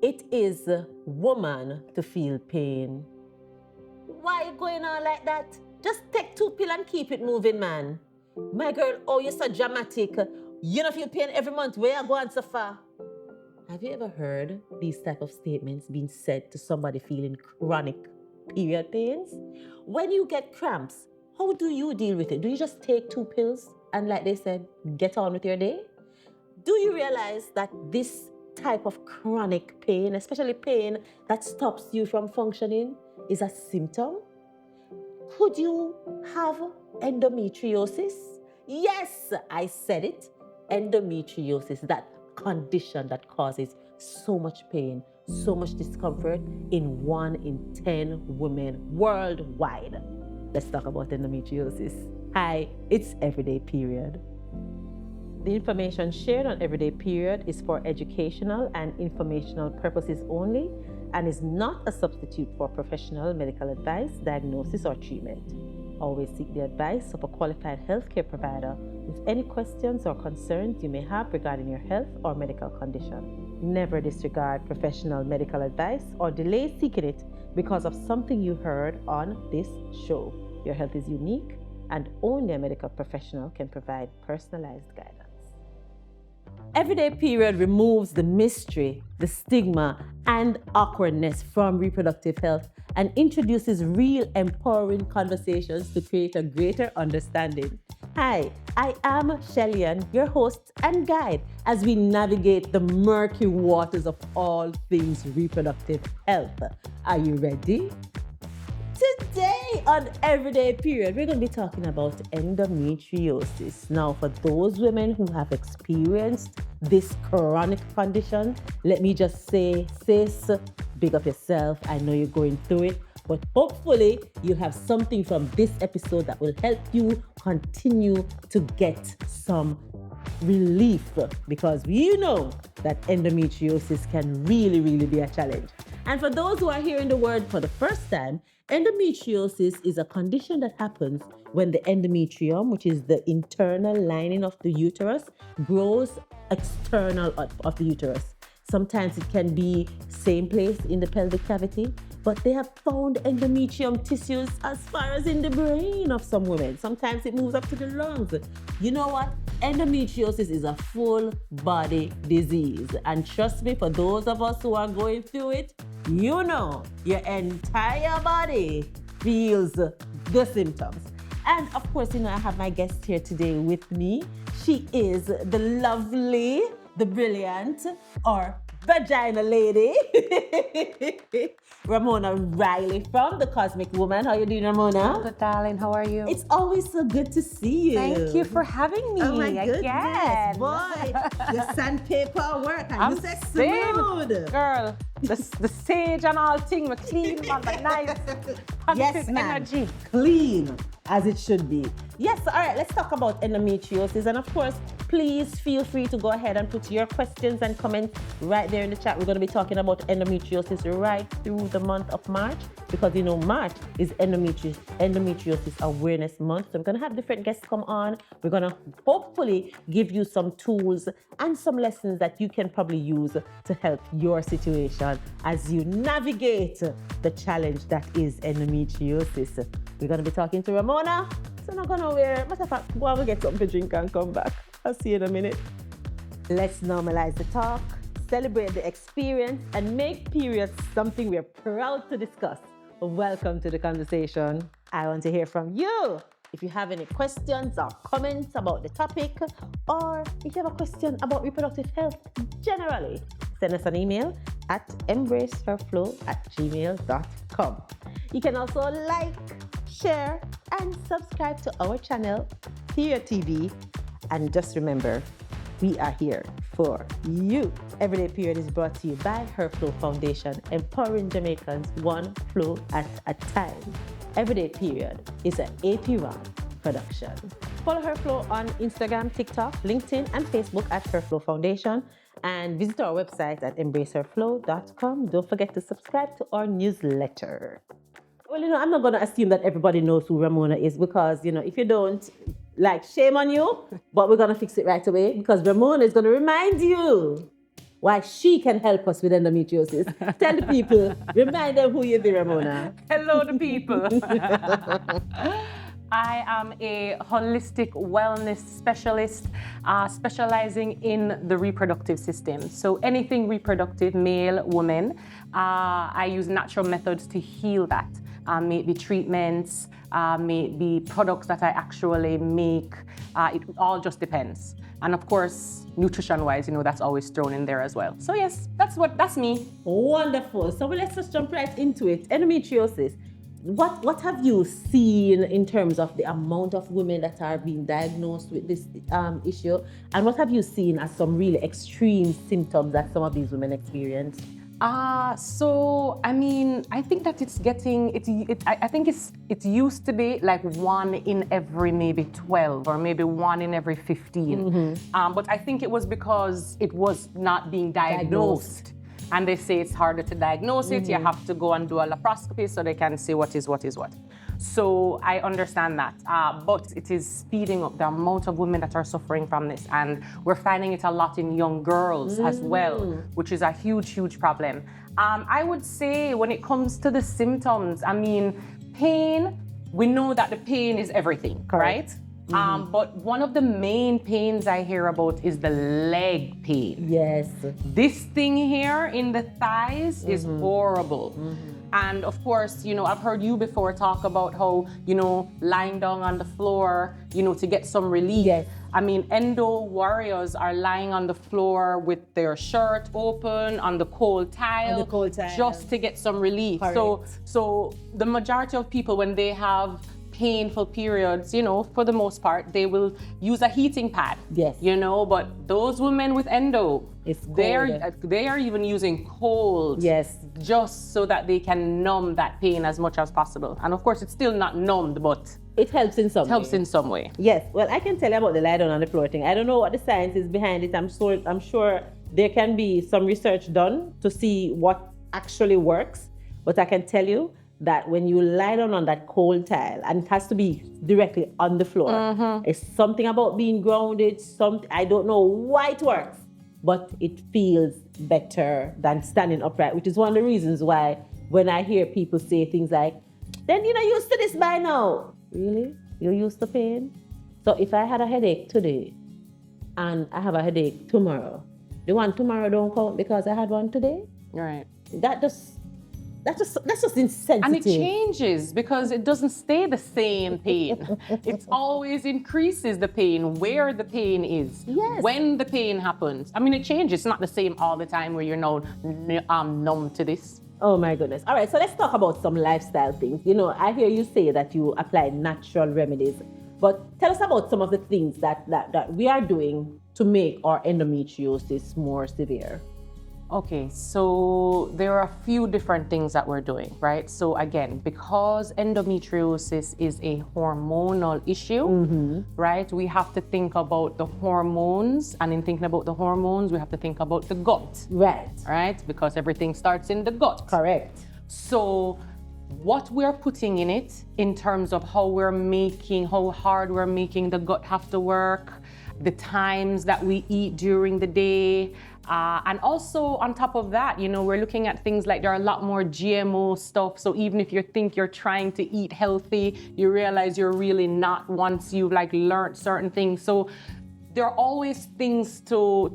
It is woman to feel pain. Why you going on like that? Just take 2 pills and keep it moving, man. My girl, oh, you're so dramatic. You don't feel pain every month. Where you going so far? Have you ever heard these type of statements being said to somebody feeling chronic period pains? When you get cramps, how do you deal with it? Do you just take 2 pills and, like they said, get on with your day? Do you realize that this type of chronic pain, especially pain that stops you from functioning, is a symptom? Could you have endometriosis? Yes, I said it. Endometriosis, that condition that causes so much pain, so much discomfort in 1 in 10 women worldwide. Let's talk about endometriosis. Hi, it's Everyday Period. The information shared on Everyday Period is for educational and informational purposes only and is not a substitute for professional medical advice, diagnosis, or treatment. Always seek the advice of a qualified healthcare provider with any questions or concerns you may have regarding your health or medical condition. Never disregard professional medical advice or delay seeking it because of something you heard on this show. Your health is unique, and only a medical professional can provide personalized guidance. Everyday Period removes the mystery, the stigma, and awkwardness from reproductive health and introduces real empowering conversations to create a greater understanding. Hi, I am Shelly-Ann, your host and guide as we navigate the murky waters of all things reproductive health. Are you ready? Today on Everyday Period, we're going to be talking about endometriosis. Now, for those women who have experienced this chronic condition, let me just say, sis, big up yourself. I know you're going through it, but hopefully you have something from this episode that will help you continue to get some relief, because we know that endometriosis can really, really be a challenge. And for those who are hearing the word for the first time, endometriosis is a condition that happens when the endometrium, which is the internal lining of the uterus, grows external of the uterus. Sometimes it can be same place in the pelvic cavity, but they have found endometrium tissues as far as in the brain of some women. Sometimes it moves up to the lungs. You know what? Endometriosis is a full body disease. And trust me, for those of us who are going through it, you know your entire body feels the symptoms. And of course, you know, I have my guest here today with me. She is the lovely, the brilliant, or vagina lady, Ramona Riley from The Cosmic Woman. How you doing, Ramona? Good, darling. How are you? It's always so good to see you. Thank you for having me Oh my goodness, again. boy, your sandpaper work and I'm you say saying, smooth. girl, the sage and all thing, we clean, man, but nice. Yes, Positive ma'am. energy. Clean as it should be. Yes, all right, let's talk about endometriosis. And of course, please feel free to go ahead and put your questions and comments right there in the chat. We're going to be talking about endometriosis right through the month of March, because you know March is endometriosis awareness month. So we're going to have different guests come on. We're going to hopefully give you some tools and some lessons that you can probably use to help your situation as you navigate the challenge that is endometriosis. We're going to be talking to Ramona. So not going nowhere. Matter of fact, go and get something to drink and come back. I'll see you in a minute. Let's normalize the talk, celebrate the experience, and make periods something we're proud to discuss. Welcome to the conversation. I want to hear from you. If you have any questions or comments about the topic, or if you have a question about reproductive health generally, send us an email at embraceherflow@gmail.com. You can also like, share, and subscribe to our channel, Period TV. And just remember, we are here for you. Everyday Period is brought to you by Herflow Foundation, empowering Jamaicans one flow at a time. Everyday Period is an Ep8 production. Follow Herflow on Instagram, TikTok, LinkedIn, and Facebook at Herflow Foundation. And visit our website at embraceherflow.com. Don't forget to subscribe to our newsletter. Well, you know, I'm not going to assume that everybody knows who Ramona is, because, you know, if you don't, like, shame on you, but we're going to fix it right away, because Ramona is going to remind you why she can help us with endometriosis. Tell the people, remind them who you are, Ramona. Hello, the people. I am a holistic wellness specialist specializing in the reproductive system. So anything reproductive, male, woman, I use natural methods to heal that. May it be treatments, may it be products that I actually make. It all just depends. And of course, nutrition-wise, that's always thrown in there as well. So yes, that's me. Wonderful. So let's just jump right into it. Endometriosis. What have you seen in terms of the amount of women that are being diagnosed with this issue? And what have you seen as some really extreme symptoms that some of these women experience? So I mean, I think that I think it used to be like 1 in every maybe 12 or maybe 1 in every 15. But I think it was because it was not being diagnosed. And they say it's harder to diagnose it. You have to go and do a laparoscopy so they can see what is what. So I understand that. But it is speeding up the amount of women that are suffering from this. And we're finding it a lot in young girls as well, which is a huge, huge problem. I would say when it comes to the symptoms, I mean, pain, we know that the pain is everything, right? But one of the main pains I hear about is the leg pain. Yes. This thing here in the thighs is horrible. And of course, I've heard you before talk about how, lying down on the floor, to get some relief. Yes. I mean, endo warriors are lying on the floor with their shirt open on the cold tile, just to get some relief. So the majority of people, when they have painful periods, for the most part, they will use a heating pad. Yes. But those women with endo, they are even using cold. Yes. Just so that they can numb that pain as much as possible. And of course, it's still not numbed, but it helps in some way. Helps in some way. Yes. Well, I can tell you about the lie down on the floor thing. I don't know what the science is behind it. I'm sure there can be some research done to see what actually works. But I can tell you that when you lie down on that cold tile, and it has to be directly on the floor, it's something about being grounded. I don't know why it works, but it feels better than standing upright, which is one of the reasons why when I hear people say things like, then you're not used to this by now. Really? You're used to pain? So if I had a headache today and I have a headache tomorrow, the one tomorrow don't count because I had one today? Right. That's just insensitive. And it changes because it doesn't stay the same pain. It always increases the pain where the pain is. Yes. When the pain happens. I mean, it changes. It's not the same all the time where you're now numb to this. Oh my goodness. All right, so let's talk about some lifestyle things. I hear you say that you apply natural remedies, but tell us about some of the things that we are doing to make our endometriosis more severe. Okay, so there are a few different things that we're doing, right? So again, because endometriosis is a hormonal issue, right? We have to think about the hormones, and in thinking about the hormones, we have to think about the gut. Right? Because everything starts in the gut. Correct. So what we're putting in it in terms of how hard we're making the gut have to work, the times that we eat during the day, and also on top of that, we're looking at things like there are a lot more GMO stuff. So even if you think you're trying to eat healthy, you realize you're really not once you've learned certain things. So there are always things to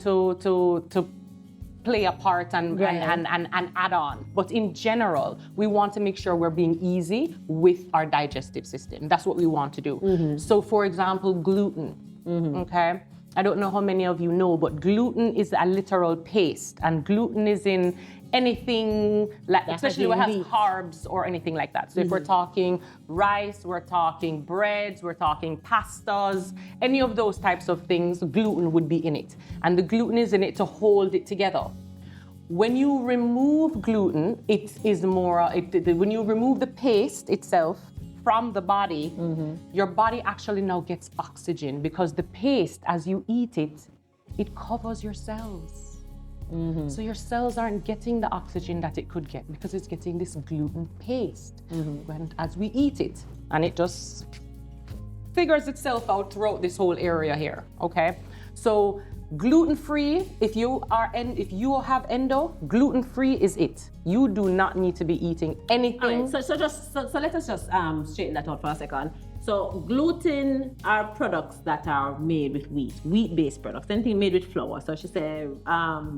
play a part and add on. But in general, we want to make sure we're being easy with our digestive system. That's what we want to do. So for example, gluten, okay? I don't know how many of you know, but gluten is a literal paste, and gluten is in anything, especially when it has carbs or anything like that. So if we're talking rice, we're talking breads, we're talking pastas, any of those types of things, gluten would be in it. And the gluten is in it to hold it together. When you remove gluten, when you remove the paste itself from the body, your body actually now gets oxygen because the paste, as you eat it, it covers your cells. So your cells aren't getting the oxygen that it could get because it's getting this gluten paste as we eat it, and it just figures itself out throughout this whole area here, okay? So Gluten-free, if you have endo, gluten-free is it. You do not need to be eating anything. All right, so let us just straighten that out for a second. So gluten are products that are made with wheat-based products, anything made with flour. So she said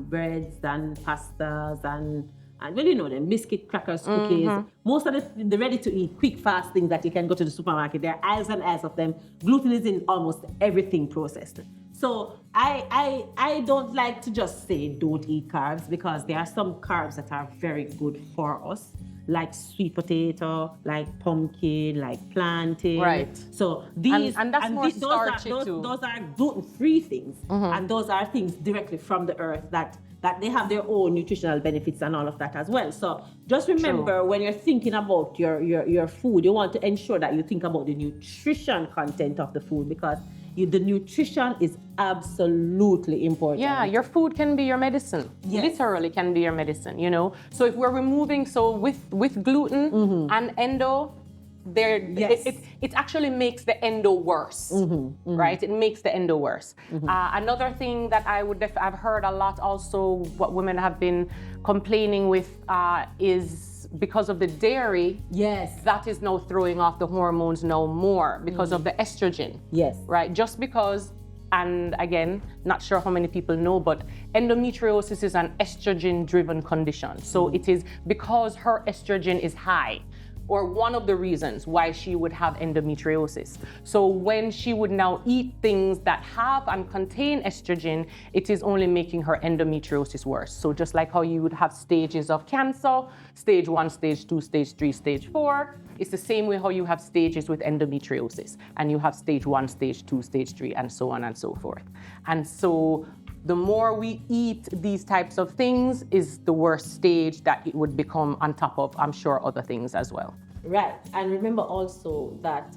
breads and pastas and well, you know them, biscuit, crackers, cookies. Most of the ready-to-eat, quick, fast things that you can go to the supermarket, there are aisles and aisles of them. Gluten is in almost everything processed. So I don't like to just say don't eat carbs, because there are some carbs that are very good for us, like sweet potato, like pumpkin, like plantain. Right. So these and that's more starchy too. Those are gluten-free things, and those are things directly from the earth that they have their own nutritional benefits and all of that as well. So just remember, when you're thinking about your food, you want to ensure that you think about the nutrition content of the food, because the nutrition is absolutely important. Yeah, your food can be your medicine. Yes. Literally can be your medicine, you know? So if we're removing, with gluten and endo, it actually makes the endo worse, right? It makes the endo worse. Another thing that I've heard a lot also, what women have been complaining with is because of the dairy. Yes. That is now throwing off the hormones now more because of the estrogen. Yes. Right? Just because, and again, not sure how many people know, but endometriosis is an estrogen-driven condition. So it is because her estrogen is high, or one of the reasons why she would have endometriosis. So when she would now eat things that have and contain estrogen, it is only making her endometriosis worse. So just like how you would have stages of cancer, stage 1, stage 2, stage 3, stage 4, it's the same way how you have stages with endometriosis. And you have stage 1, stage 2, stage 3, and so on and so forth. And so the more we eat these types of things is the worst stage that it would become, on top of, I'm sure, other things as well. Right. And remember also that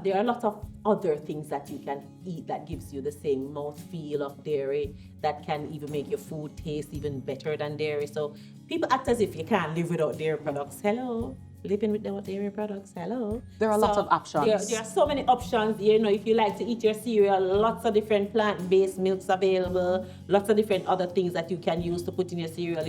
there are a lot of other things that you can eat that gives you the same mouthfeel of dairy, that can even make your food taste even better than dairy. So people act as if you can't live without dairy products. Hello. Living without dairy products. Hello. There are lots of options. There are so many options. You know, if you like to eat your cereal, lots of different plant-based milks available. Lots of different other things that you can use to put in your cereal.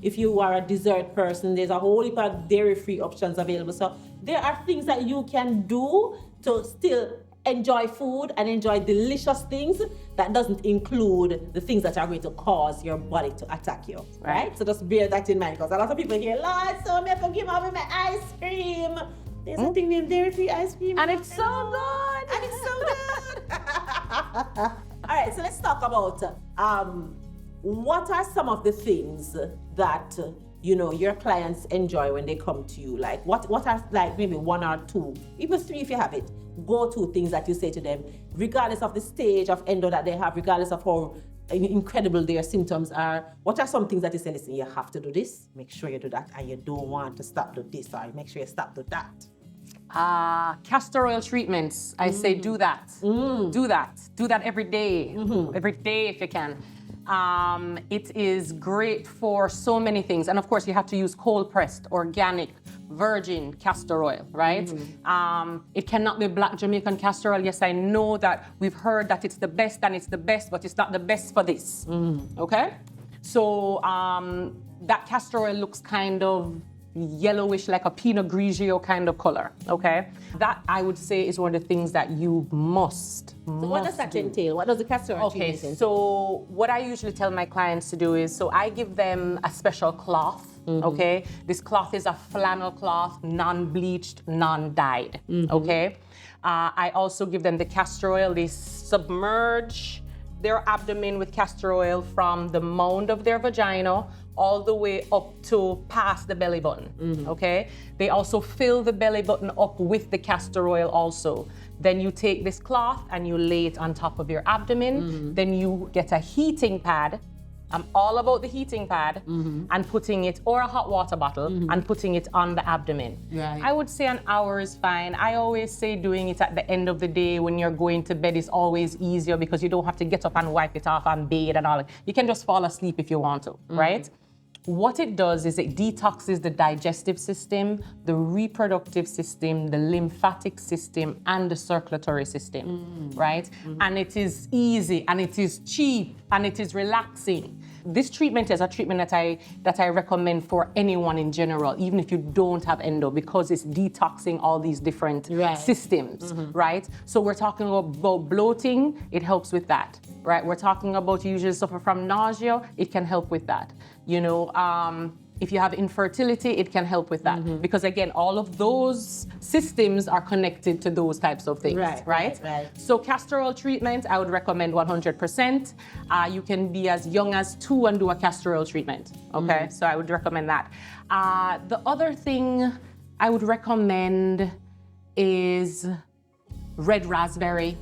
If you are a dessert person, there's a whole heap of dairy-free options available. So there are things that you can do to still enjoy food and enjoy delicious things that doesn't include the things that are going to cause your body to attack you, right? So just bear that in mind, because a lot of people hear, Lord, so me forgive me with my ice cream. There's a thing named dairy-free ice cream. And it's so good. And it's so good. All right, so let's talk about what are some of the things that your clients enjoy when they come to you? Like what are, like, maybe 1 or 2, even 3 if you have it, go-to things that you say to them, regardless of the stage of endo that they have, regardless of how incredible their symptoms are. What are some things that you say, listen, you have to do this, make sure you do that, and you don't want to stop do this, or make sure you stop do that? Castor oil treatments. I say do that. Do that every day. Every day if you can. It is great for so many things. And of course, you have to use cold pressed, organic, virgin castor oil, right? It cannot be black Jamaican castor oil. Yes, I know that we've heard that it's the best and it's the best, but it's not the best for this. Okay? So that castor oil looks kind of yellowish, like a Pinot Grigio kind of color, okay? That, I would say, is one of the things that you must So what does that entail? What does the castor oil Okay, entail? so what I usually tell my clients to do is, so I give them a special cloth, okay? This cloth is a flannel cloth, non-bleached, non-dyed, okay? I also give them the castor oil. They submerge their abdomen with castor oil from the mound of their vagina all the way up to past the belly button, okay? They also fill the belly button up with the castor oil also. Then you take this cloth and you lay it on top of your abdomen. Then you get a heating pad. I'm all about the heating pad and putting it, or a hot water bottle, and putting it on the abdomen. Right. I would say an hour is fine. I always say doing it at the end of the day when you're going to bed is always easier, because you don't have to get up and wipe it off and bathe and all. You can just fall asleep if you want to, right? What it does is it detoxes the digestive system, the reproductive system, the lymphatic system, and the circulatory system, right? And it is easy, and it is cheap, and it is relaxing. This treatment is a treatment that I recommend for anyone in general, even if you don't have endo, because it's detoxing all these different systems, right? So we're talking about bloating, it helps with that, right? We're talking about you usually suffer from nausea, it can help with that. You know, if you have infertility, it can help with that. Because again, all of those systems are connected to those types of things, right? So castor oil treatment, I would recommend 100%. You can be as young as 2 and do a castor oil treatment, okay? So I would recommend that. The other thing I would recommend is red raspberry.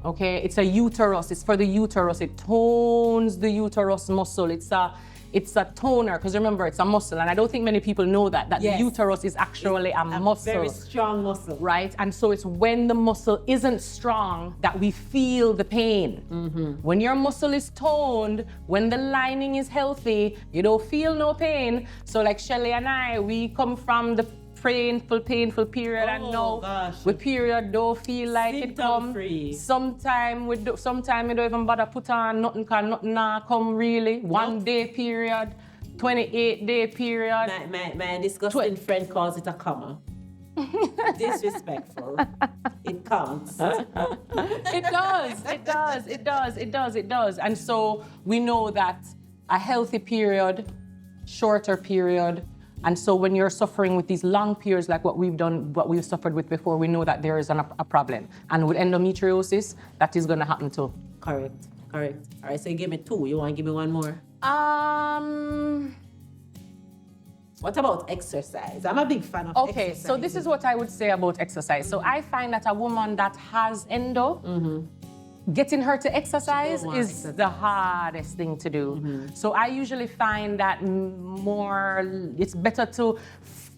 Okay, it's a uterus, it's for the uterus. It tones the uterus muscle. It's a toner, because remember, it's a muscle, and I don't think many people know that the uterus is actually a muscle. Very strong muscle. Right, and so it's when the muscle isn't strong that we feel the pain. When your muscle is toned, when the lining is healthy, you don't feel no pain. So like Shelly and I, we come from the painful period, and now we period don't feel like it come. Sometime we don't even bother put on nothing, cause nothing nah come really. 1 day period, 28-day period. My disgusting friend calls it a comma. Disrespectful. It counts. It does. And so we know that a healthy period, shorter period. And so when you're suffering with these long periods like what we've suffered with before, we know that there is a problem. And with endometriosis, that is going to happen too. Correct. All right, so you give me 2. You want to give me 1 more? What about exercise? I'm a big fan of exercise. Okay, so this is what I would say about exercise. So I find that a woman that has endo, getting her to exercise is the hardest thing to do. So I usually find that it's better to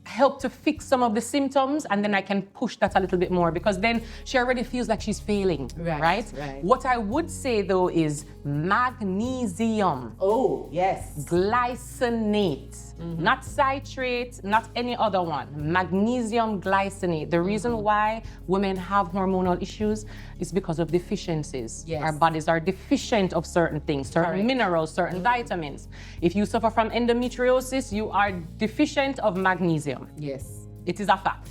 help to fix some of the symptoms, and then I can push that a little bit more, because then she already feels like she's failing, right? What I would say though is magnesium. Oh, yes. Glycinate. Not citrate, not any other one. Magnesium glycinate. The reason why women have hormonal issues is because of deficiencies. Our bodies are deficient of certain things, certain minerals, certain vitamins. If you suffer from endometriosis, you are deficient of magnesium. Yes. It is a fact.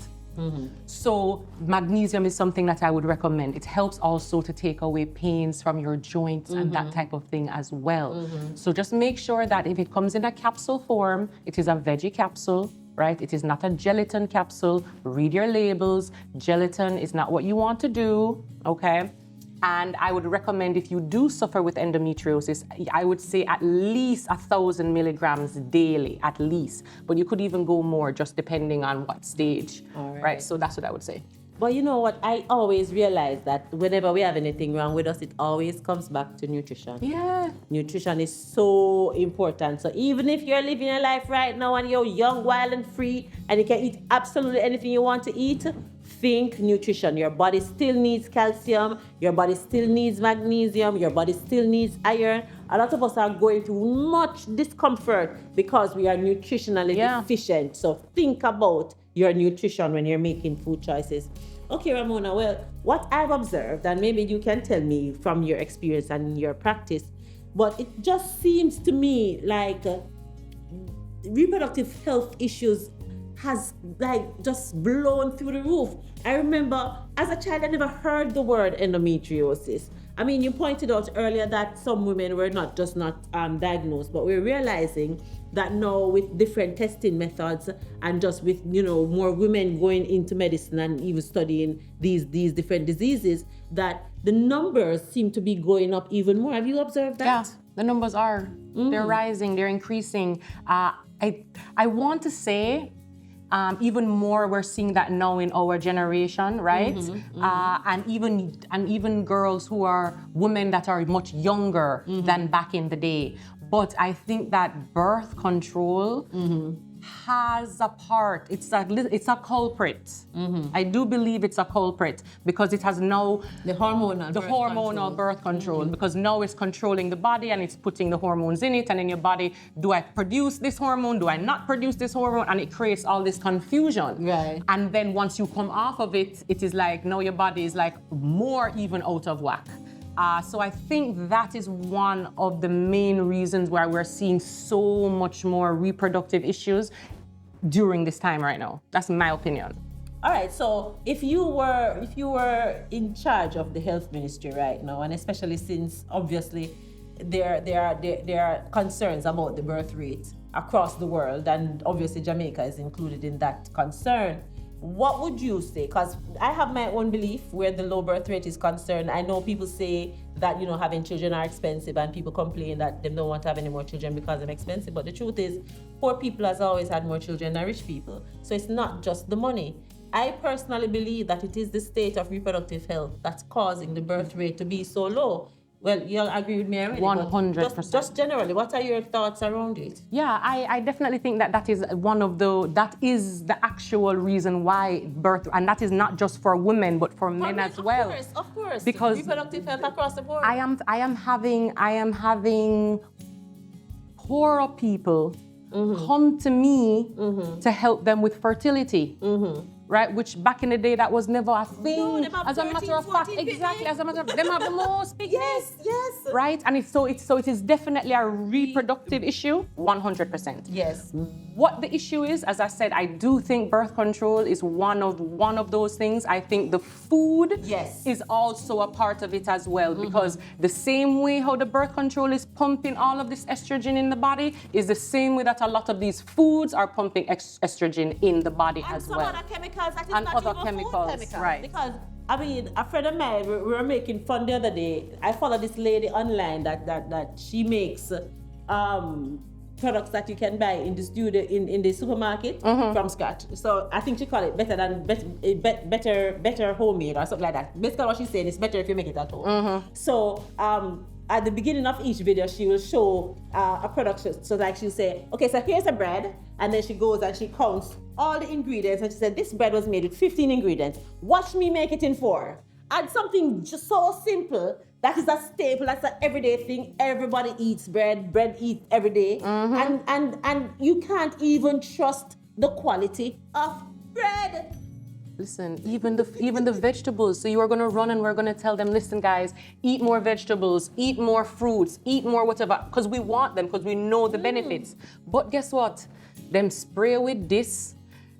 So magnesium is something that I would recommend. It helps also to take away pains from your joints and that type of thing as well. So just make sure that if it comes in a capsule form, it is a veggie capsule, right? It is not a gelatin capsule. Read your labels. Gelatin is not what you want to do, okay? And I would recommend, if you do suffer with endometriosis, I would say at least 1,000 milligrams daily, at least. But you could even go more, just depending on what stage, right? So that's what I would say. But you know what? I always realize that whenever we have anything wrong with us, it always comes back to nutrition. Yeah. Nutrition is so important. So even if you're living your life right now and you're young, wild, and free, and you can eat absolutely anything you want to eat, think nutrition. Your body still needs calcium. Your body still needs magnesium. Your body still needs iron. A lot of us are going through much discomfort because we are nutritionally deficient. So think about your nutrition when you're making food choices. Okay, Ramona, well, what I've observed, and maybe you can tell me from your experience and your practice, but it just seems to me like reproductive health issues has just blown through the roof. I remember as a child, I never heard the word endometriosis. I mean, you pointed out earlier that some women were not diagnosed, but we're realizing that now with different testing methods and just with, more women going into medicine and even studying these different diseases, that the numbers seem to be going up even more. Have you observed that? Yeah, the numbers are. They're rising, they're increasing. I want to say, even more, we're seeing that now in our generation, right? And even girls who are women that are much younger than back in the day. But I think that birth control has a part. It's a culprit. I do believe it's a culprit because it has now The hormonal birth control, because now it's controlling the body and it's putting the hormones in it, and in your body, do I produce this hormone? Do I not produce this hormone? And it creates all this confusion. Right. And then once you come off of it, it is like now your body is like more even out of whack. So I think that is one of the main reasons why we're seeing so much more reproductive issues during this time right now. That's my opinion. All right, so if you were in charge of the health ministry right now, and especially since obviously there are concerns about the birth rate across the world, and obviously Jamaica is included in that concern, what would you say? Because I have my own belief where the low birth rate is concerned. I know people say that, having children are expensive, and people complain that they don't want to have any more children because they're expensive. But the truth is, poor people has always had more children than rich people. So it's not just the money. I personally believe that it is the state of reproductive health that's causing the birth rate to be so low. Well, you'll agree with me already. 100%. Just generally, what are your thoughts around it? Yeah, I definitely think that is the actual reason why birth, and that is not just for women, but for men as well. Of course. Because reproductive health across the board. I am having poorer people come to me to help them with fertility. Right, which back in the day that was never a thing. No, as a matter of fact, exactly. As a matter of them have the most picnics. Yes. Right, and it is definitely a reproductive issue, 100%. Yes. What the issue is, as I said, I do think birth control is one of those things. I think the food is also a part of it as well, because the same way how the birth control is pumping all of this estrogen in the body is the same way that a lot of these foods are pumping estrogen in the body as well. And some other chemicals that is and not other even chemicals, food chemicals. right? Because I mean, a friend of mine, we were making fun the other day. I follow this lady online that she makes products that you can buy in the studio in the supermarket from scratch. So I think she call it better homemade or something like that. Basically, what she's saying is better if you make it at home. So at the beginning of each video, she will show a product. So like she'll say, okay, so here's a bread, and then she goes and she counts all the ingredients, and she said, this bread was made with 15 ingredients. Watch me make it in 4. And something just so simple. That is a staple. That's an everyday thing. Everybody eats bread. Bread eats every day. And you can't even trust the quality of bread. Listen, even the vegetables. So you are going to run and we're going to tell them, listen, guys, eat more vegetables, eat more fruits, eat more whatever, because we want them, because we know the benefits. But guess what? Them spray with this,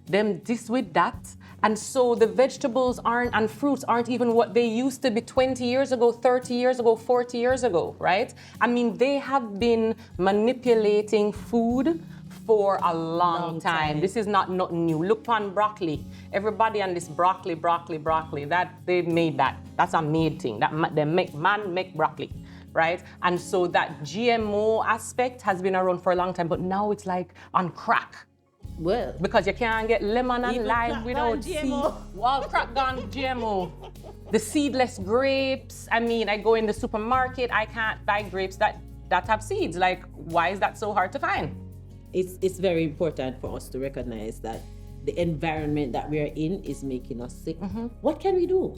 them this with that. And so the vegetables and fruits aren't even what they used to be 20 years ago, 30 years ago, 40 years ago, right? I mean, they have been manipulating food for a long time. This is not nothing new. Look on broccoli. Everybody on this broccoli, that they made that. That's a made thing. That they make broccoli, right? And so that GMO aspect has been around for a long time, but now it's like on crack. Well, because you can't get lemon and lime without GMO. Well, crack gone GMO. The seedless grapes. I mean, I go in the supermarket, I can't buy grapes that have seeds. Like, why is that so hard to find? It's very important for us to recognize that the environment that we are in is making us sick. What can we do?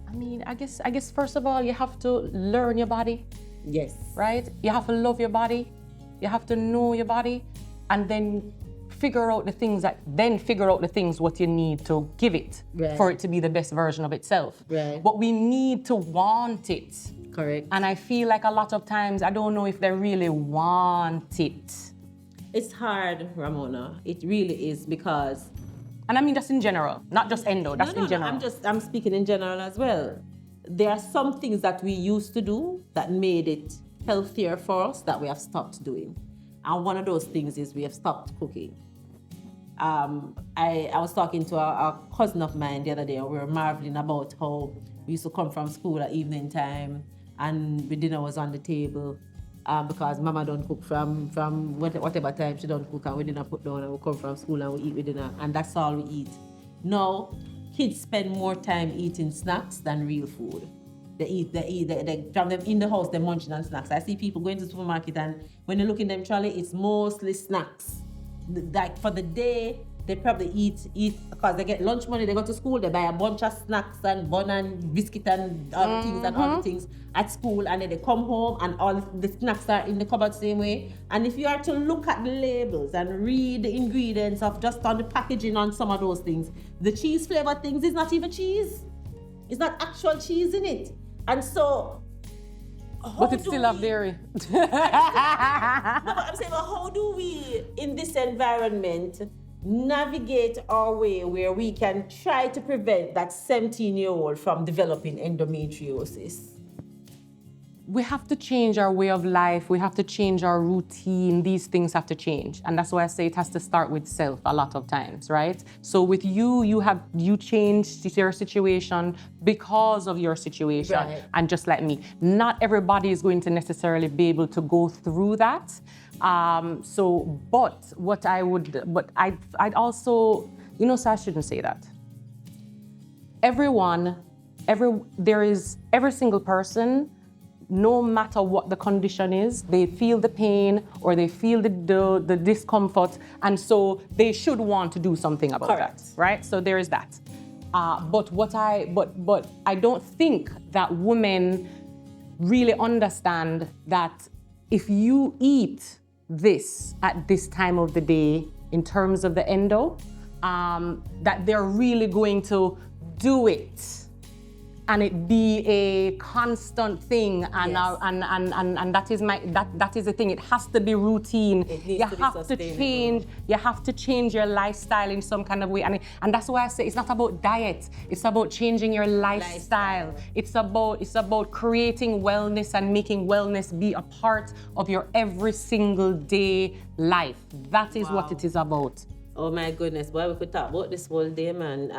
I mean, I guess first of all, you have to learn your body. Yes. Right? You have to love your body. You have to know your body, and then figure out the things what you need to give it for it to be the best version of itself. Right. But we need to want it. Correct. And I feel like a lot of times I don't know if they really want it. It's hard, Ramona. It really is, because... And I mean just in general, not just endo, that's in general. I'm speaking in general as well. There are some things that we used to do that made it healthier for us that we have stopped doing. And one of those things is we have stopped cooking. I was talking to a cousin of mine the other day, and we were marveling about how we used to come from school at evening time and the dinner was on the table because mama don't cook from whatever time she don't cook, and we didn't put down, and we come from school and we eat with dinner, and that's all we eat. Now, kids spend more time eating snacks than real food. They from them in the house, they're munching on snacks. I see people going to the supermarket, and when you look in them trolley, it's mostly snacks. like for the day, they probably eat because they get lunch money, they go to school, they buy a bunch of snacks and bun and biscuit and all the things and all the things at school, and then they come home and all the snacks are in the cupboard same way. And if you are to look at the labels and read the ingredients of just on the packaging on some of those things, the cheese flavored things is not even cheese. It's not actual cheese in it. And so but it's still have dairy. No, but I'm saying, well, how do we, in this environment, navigate our way where we can try to prevent that 17-year-old from developing endometriosis? We have to change our way of life. We have to change our routine. These things have to change. And that's why I say it has to start with self a lot of times, right? So with you changed your situation because of your situation. Right. And just like me, not everybody is going to necessarily be able to go through that. But I'd also, so I shouldn't say that. Every single person, no matter what the condition is, they feel the pain or they feel the discomfort, and so they should want to do something about that, right? So there is that. But I don't think that women really understand that if you eat this at this time of the day, in terms of the endo, that they're really going to do it. And it be a constant thing, and Yes. And that is the thing. It has to be routine. You have to change your lifestyle in some kind of way, and that's why I say it's not about diet. It's about changing your lifestyle. It's about creating wellness and making wellness be a part of your every single day life. That is what it is about. Oh my goodness, boy, we could talk about this whole day, man.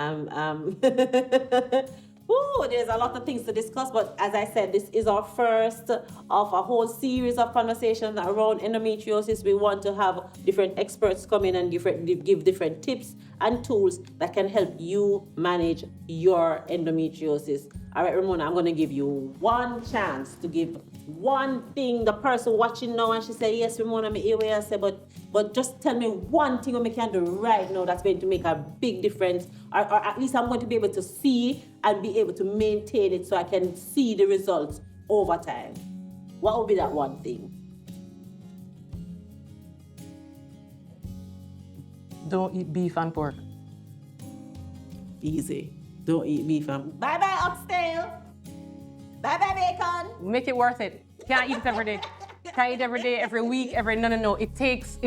Ooh, there's a lot of things to discuss, but as I said, this is our first of a whole series of conversations around endometriosis. We want to have different experts come in and give different tips and tools that can help you manage your endometriosis. All right, Ramona, I'm going to give you one chance to give one thing, the person watching now, and she say, yes, Ramona, me hear what I say, but just tell me one thing we can do right now that's going to make a big difference, or at least I'm going to be able to see and be able to maintain it so I can see the results over time. What would be that one thing? Don't eat beef and pork. Easy. Don't eat beef and... Bye-bye, oxtail. Bye-bye, bacon. Make it worth it. Can't eat it every day. Can't eat every day, every week, no. It takes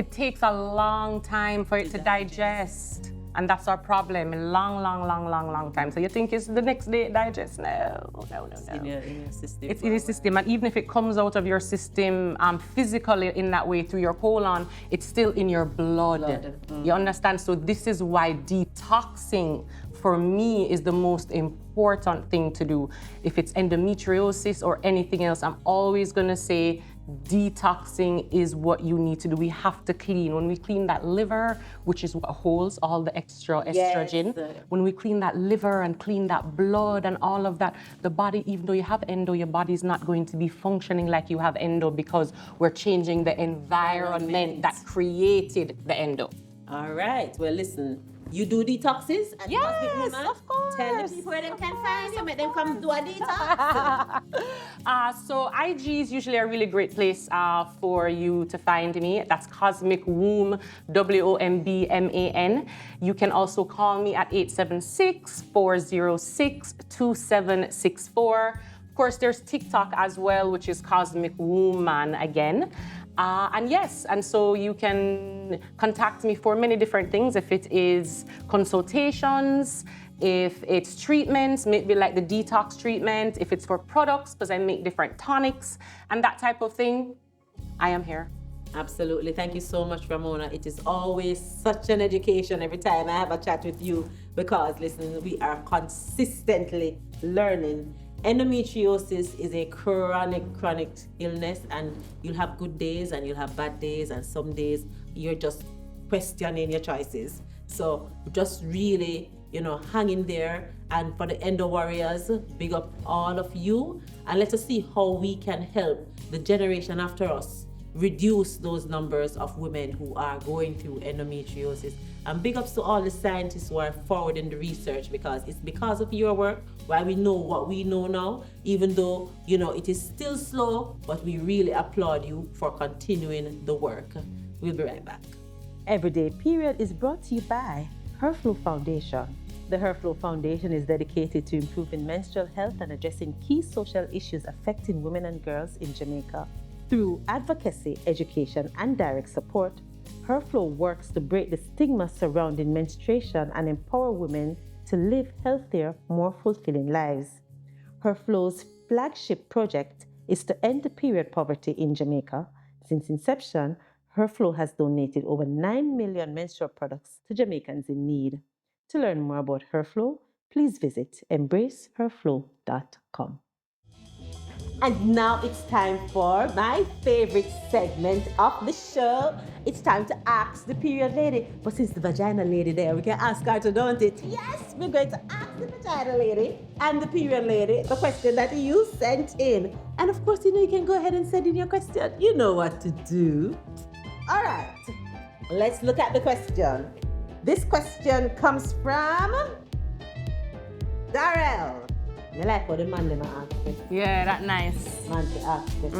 a long time for it to digest. And that's our problem, a long time. So you think it's the next day it digests? No. It's in your system. It's in your system, and even if it comes out of your system physically in that way through your colon, it's still in your blood. You understand? So this is why detoxing for me is the most important thing to do. If it's endometriosis or anything else, I'm always gonna say detoxing is what you need to do. We have to clean. When we clean that liver, which is what holds all the extra estrogen, when we clean that liver and clean that blood and all of that, the body, even though you have endo, your body's not going to be functioning like you have endo, because we're changing the environment that created the endo. All right. Well, listen. You do detoxes? And yes, of course. Tell the people where they can find you, make them come do a detox. So IG is usually a really great place for you to find me. That's Cosmic Womb, WOMBMAN. You can also call me at 876-406-2764. Of course, there's TikTok as well, which is Cosmic Woman again. And so you can contact me for many different things. If it is consultations, if it's treatments, maybe like the detox treatment, if it's for products, because I make different tonics and that type of thing, I am here. Absolutely. Thank you so much, Ramona. It is always such an education every time I have a chat with you, because, listen, we are consistently learning. Endometriosis is a chronic illness, and you'll have good days and you'll have bad days, and some days you're just questioning your choices. So just really, hang in there. And for the Endo warriors, big up all of you, and let us see how we can help the generation after us reduce those numbers of women who are going through endometriosis. And big ups to all the scientists who are forwarding the research, because it's because of your work why we know what we know now, even though, it is still slow, but we really applaud you for continuing the work. We'll be right back. Everyday Period is brought to you by HerFlow Foundation. The HerFlow Foundation is dedicated to improving menstrual health and addressing key social issues affecting women and girls in Jamaica. Through advocacy, education, and direct support, HerFlow works to break the stigma surrounding menstruation and empower women to live healthier, more fulfilling lives. HerFlow's flagship project is to end the period poverty in Jamaica. Since inception, HerFlow has donated over 9 million menstrual products to Jamaicans in need. To learn more about HerFlow, please visit embraceherflow.com. And now it's time for my favorite segment of the show. It's time to ask the period lady. But since the vagina lady there, we can ask her to, don't it? Yes, we're going to ask the vagina lady and the period lady the question that you sent in. And of course, you can go ahead and send in your question. You know what to do. All right, let's look at the question. This question comes from Darrell. I like how the man them ask this. Yeah, that's nice. Man to ask this.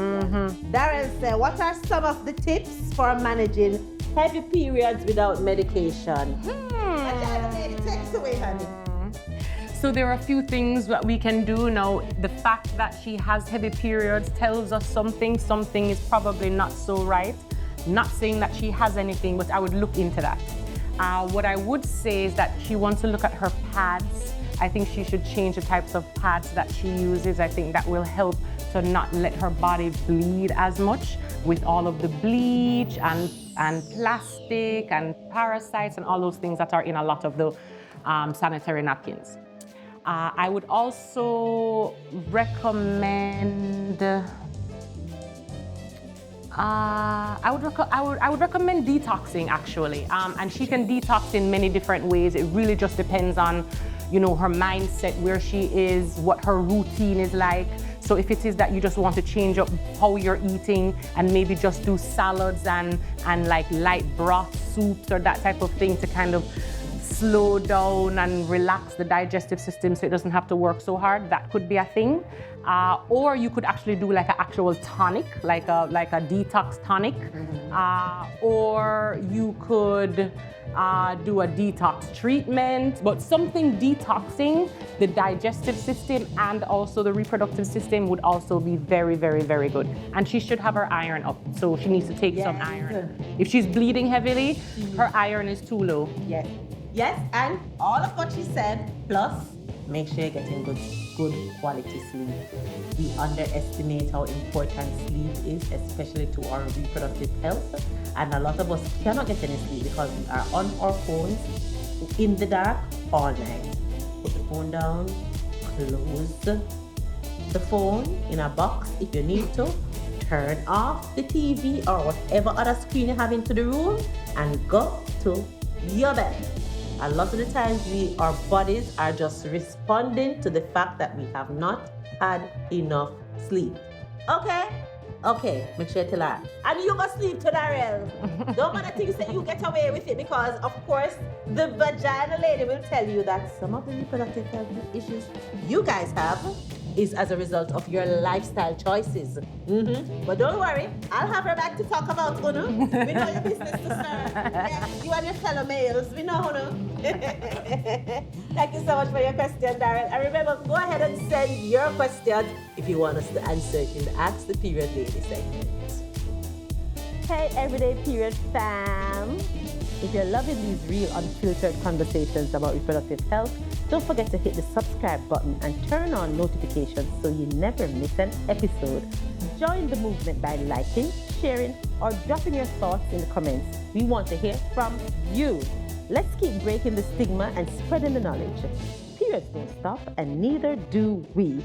Darrell said, what are some of the tips for managing heavy periods without medication? Vagina lady, take it away, honey. So there are a few things that we can do now. The fact that she has heavy periods tells us something is probably not so right. Not saying that she has anything, but I would look into that. What I would say is that she wants to look at her pads. I think she should change the types of pads that she uses. I think that will help to not let her body bleed as much with all of the bleach and plastic and parasites and all those things that are in a lot of the sanitary napkins. I would also recommend I would recommend detoxing, actually, and she can detox in many different ways. It really just depends on, her mindset, where she is, what her routine is like. So if it is that you just want to change up how you're eating and maybe just do salads and like light broth soups or that type of thing to kind of slow down and relax the digestive system so it doesn't have to work so hard, that could be a thing. Or you could actually do like an actual tonic, like a detox tonic. Or you could do a detox treatment, but something detoxing the digestive system and also the reproductive system would also be very, very, very good. And she should have her iron up, so she needs to take some iron. If she's bleeding heavily, her iron is too low. Yes, and all of what she said, plus make sure you're getting good quality sleep. We underestimate how important sleep is, especially to our reproductive health. And a lot of us cannot get any sleep because we are on our phones in the dark all night. Put the phone down, close the phone in a box if you need to, turn off the TV or whatever other screen you have into the room, and go to your bed. A lot of the times our bodies are just responding to the fact that we have not had enough sleep. Okay, make sure you tell her. And you go sleep to Darrell. Don't matter things that you get away with it, because of course the vagina lady will tell you that some of the reproductive health issues you guys have is as a result of your lifestyle choices. But don't worry, I'll have her back to talk about Uno. We know your business to serve. Yes, you and your fellow males, we know Uno. Thank you so much for your question, Darrell. And remember, go ahead and send your questions if you want us to answer it in the Ask the Period Lady segment. Hey, Everyday Period fam! If you're loving these real, unfiltered conversations about reproductive health, don't forget to hit the subscribe button and turn on notifications so you never miss an episode. Join the movement by liking, sharing, or dropping your thoughts in the comments. We want to hear from you. Let's keep breaking the stigma and spreading the knowledge. Periods don't stop, and neither do we.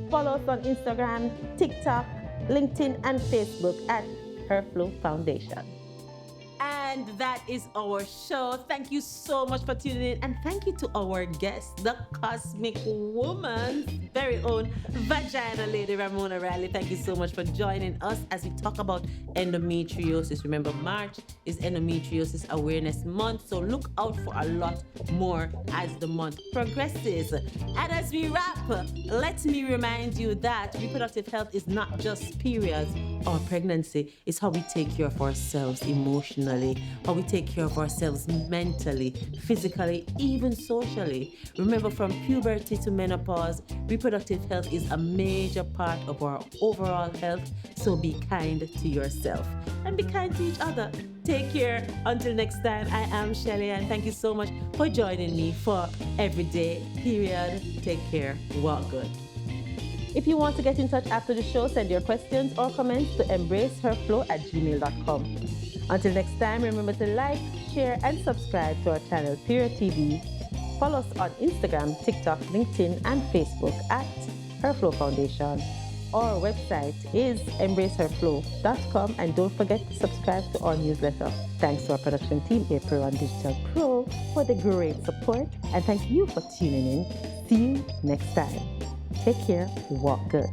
Follow us on Instagram, TikTok, LinkedIn, and Facebook at HerFlow Foundation. And And that is our show. Thank you so much for tuning in. And thank you to our guest, the cosmic woman, very own vagina lady, Ramona Riley. Thank you so much for joining us as we talk about endometriosis. Remember, March is Endometriosis Awareness Month, so look out for a lot more as the month progresses. And as we wrap, let me remind you that reproductive health is not just periods or pregnancy. It's how we take care of ourselves emotionally, how we take care of ourselves mentally, physically, even socially. Remember, from puberty to menopause, reproductive health is a major part of our overall health, so be kind to yourself and be kind to each other. Take care. Until next time, I am Shelly-Ann. Thank you so much for joining me for Everyday Period. Take care. Walk good. If you want to get in touch after the show, send your questions or comments to embraceherflow@gmail.com. Until next time, remember to like, share, and subscribe to our channel, Period TV. Follow us on Instagram, TikTok, LinkedIn, and Facebook at Herflow Foundation. Our website is embraceherflow.com, and don't forget to subscribe to our newsletter. Thanks to our production team, Ep8 and Digital Pro, for the great support, and thank you for tuning in. See you next time. Take care. Walk good.